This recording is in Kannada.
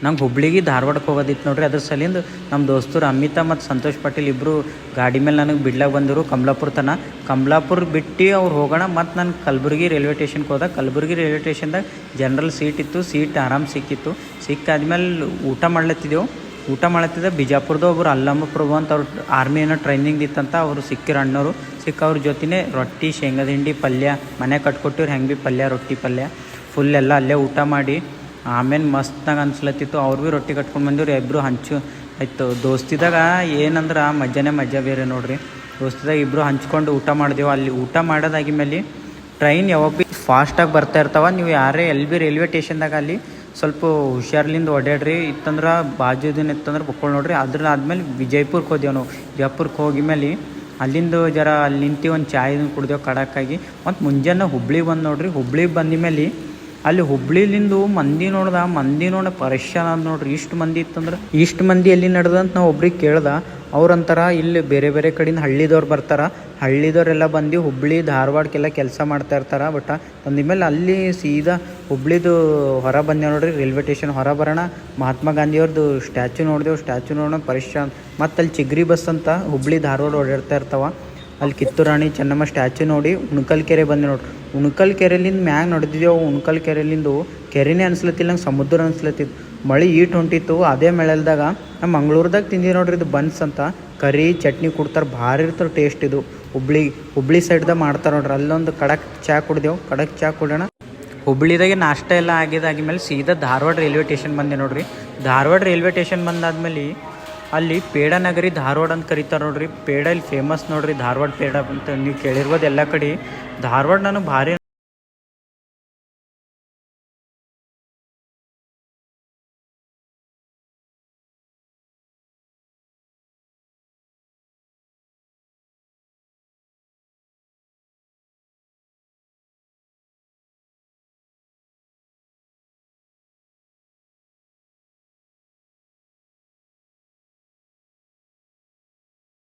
ನಂಗೆ ಹುಬ್ಳಿಗೆ ಧಾರವಾಡಕ್ಕೆ ಹೋಗೋದಿತ್ತು ನೋಡ್ರಿ. ಅದ್ರ ಸಲಿಂದ ನಮ್ಮ ದೋಸ್ತರು ಅಮಿತಾ ಮತ್ತು ಸಂತೋಷ್ ಪಾಟೀಲ್ ಇಬ್ಬರು ಗಾಡಿ ಮೇಲೆ ನನಗೆ ಬಿಡ್ಲಾಗ ಬಂದರು ಕಮಲಾಪುರ ತನಕ. ಕಮಲಾಪುರ ಬಿಟ್ಟು ಅವ್ರು ಹೋಗೋಣ ಮತ್ತು ನಾನು ಕಲಬುರ್ಗಿ ರೈಲ್ವೆ ಸ್ಟೇಷನ್ಗೆ ಹೋದಾಗ ಕಲಬುರ್ಗಿ ರೈಲ್ವೆ ಸ್ಟೇಷನ್ದಾಗ ಜನರಲ್ ಸೀಟ್ ಇತ್ತು. ಸೀಟ್ ಆರಾಮ್ ಸಿಕ್ಕಿತ್ತು. ಸಿಕ್ಕಾದ್ಮೇಲೆ ಊಟ ಮಾಡ್ಲತ್ತಿದ್ದೆ ಬಿಜಾಪುರದ ಒಬ್ಬರು ಅಲ್ಲಮ್ಮ ಪ್ರಭು ಅಂತ ಅವ್ರು ಆರ್ಮಿ ಏನೋ ಟ್ರೈನಿಂಗ್ ಇತ್ತಂತ ಅವರು ಸಿಕ್ಕಿರೋ ಅಣ್ಣವರು. ಅವ್ರ ಜೊತೆನೇ ರೊಟ್ಟಿ ಶೇಂಗಾದ ಹಿಂಡಿ ಪಲ್ಯ ಮನೆ ಕಟ್ಕೊಟ್ಟಿವ್ರು. ಹೆಂಗೆ ಭೀ ಪಲ್ಯ ರೊಟ್ಟಿ ಪಲ್ಯ ಫುಲ್ ಎಲ್ಲ ಅಲ್ಲೇ ಊಟ ಮಾಡಿ ಆಮೇಲೆ ಮಸ್ತ್ನಾಗ ಅನ್ಸ್ಲತ್ತಿತ್ತು. ಅವ್ರು ಭೀ ರೊಟ್ಟಿ ಕಟ್ಕೊಂಡು ಬಂದಿವ್ರು. ಇಬ್ಬರು ಹಂಚು ಆಯಿತು. ದೋಸ್ತಿದಾಗ ಏನಂದ್ರೆ ಮಜಾ ಬೇರೆ ನೋಡ್ರಿ. ದೋಸ್ತಿದಾಗ ಇಬ್ಬರು ಹಂಚ್ಕೊಂಡು ಊಟ ಮಾಡಿದೆವು. ಅಲ್ಲಿ ಊಟ ಮಾಡೋದಾಗಿ ಮೇಲೆ ಟ್ರೈನ್ ಯಾವಾಗ ಭೀ ಫಾಸ್ಟಾಗಿ ಬರ್ತಾ ಇರ್ತಾವೆ. ನೀವು ಯಾರೇ ಎಲ್ಲಿ ಭೀ ರೈಲ್ವೆ ಸ್ಟೇಷನ್ದಾಗ ಅಲ್ಲಿ ಸ್ವಲ್ಪ ಹುಷಾರ್ಲಿಂದ ಓಡಾಡ್ರಿ. ಇತ್ತಂದ್ರೆ ಬಾಜುದಿನ ಇತ್ತಂದ್ರೆ ಬಕ್ಕೊಂಡು ನೋಡ್ರಿ. ಆದ್ಮೇಲೆ ವಿಜಯಪುರಕ್ಕೆ ಹೋದೆವು ನಾವು. ವಿಜಯಪುರಕ್ಕೆ ಹೋಗಿ ಮೇಲೆ ಅಲ್ಲಿಂದ ಜರ ಅಲ್ಲಿ ನಿಂತು ಒಂದು ಚಾಯ್ ಕುಡ್ದೇವು ಕಡಕ್ಕಾಗಿ. ಮತ್ತು ಮುಂಜಾನೆ ಹುಬ್ಳಿಗೆ ಬಂದು ನೋಡ್ರಿ. ಹುಬ್ಳಿಗೆ ಬಂದ ಮೇಲೆ ಅಲ್ಲಿ ಹುಬ್ಳಿಲಿಂದು ಮಂದಿ ನೋಡ ಪರೇಶಾನ್ ಆದ ನೋಡ್ರಿ. ಇಷ್ಟು ಮಂದಿ ಇತ್ತಂದ್ರೆ ಇಷ್ಟು ಮಂದಿ ಎಲ್ಲಿ ನಡೆದಂತ ನಾವು ಒಬ್ರಿಗೆ ಕೇಳ್ದೆ. ಅವ್ರಂತಾರ ಇಲ್ಲಿ ಬೇರೆ ಬೇರೆ ಕಡೆಯಿಂದ ಹಳ್ಳಿದವ್ರು ಬರ್ತಾರೆ. ಹಳ್ಳಿದವರೆಲ್ಲ ಬಂದು ಹುಬ್ಳಿ ಧಾರವಾಡಕ್ಕೆಲ್ಲ ಕೆಲಸ ಮಾಡ್ತಾ ಇರ್ತಾರೆ. ಬಟ್ ಮೇಲೆ ಅಲ್ಲಿ ಸೀದಾ ಹುಬ್ಳಿದು ಹೊರ ಬಂದೇವು ನೋಡ್ರಿ. ರೈಲ್ವೆ ಸ್ಟೇಷನ್ ಹೊರ ಬರೋಣ ಮಹಾತ್ಮ ಗಾಂಧಿಯವ್ರದ್ದು ಸ್ಟ್ಯಾಚು ನೋಡಿದೆವು. ಸ್ಟ್ಯಾಚು ನೋಡೋಣ ಪರೇಶಾನ್. ಮತ್ತು ಅಲ್ಲಿ ಚಿಗ್ರಿ ಬಸ್ ಅಂತ ಹುಬ್ಳಿ ಧಾರವಾಡ ಓಡಾಡ್ತಾ ಇರ್ತಾವೆ. ಅಲ್ಲಿ ಕಿತ್ತೂರು ರಾಣಿ ಚೆನ್ನಮ್ಮ ಸ್ಟ್ಯಾಚು ನೋಡಿ ಉಣ್ಕಲ್ ಕೆರೆ ಬಂದೆ ನೋಡ್ರಿ. ಉಣ್ಕಲ್ ಕೆರೆಲಿಂದ ಮ್ಯಾಗ ನೋಡಿದ್ದೆವು. ಉಣ್ಕಲ್ ಕೆರೆಲಿಂದು ಕೆರೆನೇ ಅನ್ಸ್ಲತ್ತಿಲ್ಲ, ನಂಗೆ ಸಮುದ್ರ ಅನ್ಸ್ಲತ್ತಿದ್ದು. ಮಳೆ ಈಟ್ ಹೊಂಟಿತ್ತು. ಅದೇ ಮಳೆಲ್ದಾಗ ನಮ್ಮ ಮಂಗ್ಳೂರ್ದಾಗ ತಿಂದಿ ನೋಡ್ರಿ. ಇದು ಬನ್ಸ್ ಅಂತ ಕರಿ ಚಟ್ನಿ ಕೊಡ್ತಾರೆ. ಭಾರಿ ಇರ್ತಾರೆ ಟೇಸ್ಟ್. ಇದು ಹುಬ್ಳಿ ಸೈಡ್ದಾಗ ಮಾಡ್ತಾರೆ ನೋಡ್ರಿ. ಅಲ್ಲೊಂದು ಕಡಕ್ ಚಹಾ ಕುಡ್ದೆವು. ಕಡಕ್ ಚಹಾ ಕುಡಿಯೋಣ. ಹುಬ್ಳಿದಾಗೆ ನಾಷ್ಟ ಎಲ್ಲ ಆಗಿದ್ಮೇಲೆ ಸೀದಾ ಧಾರವಾಡ ರೈಲ್ವೆ ಸ್ಟೇಷನ್ ಬಂದೆ ನೋಡ್ರಿ. ಧಾರವಾಡ ರೈಲ್ವೆ ಸ್ಟೇಷನ್ ಬಂದಾದ್ಮೇಲೆ ಅಲ್ಲಿ ಪೇಡ ನಗರಿ ಧಾರವಾಡ ಅಂತ ಕರೀತಾರೆ ನೋಡ್ರಿ. ಪೇಡ ಇಲ್ಲಿ ಫೇಮಸ್ ನೋಡ್ರಿ. ಧಾರವಾಡ ಪೇಡ ಅಂತ ನೀವು ಕೇಳಿರ್ಬೋದು ಎಲ್ಲ ಕಡೆ. ಧಾರವಾಡ ನನಗೆ ಭಾರಿ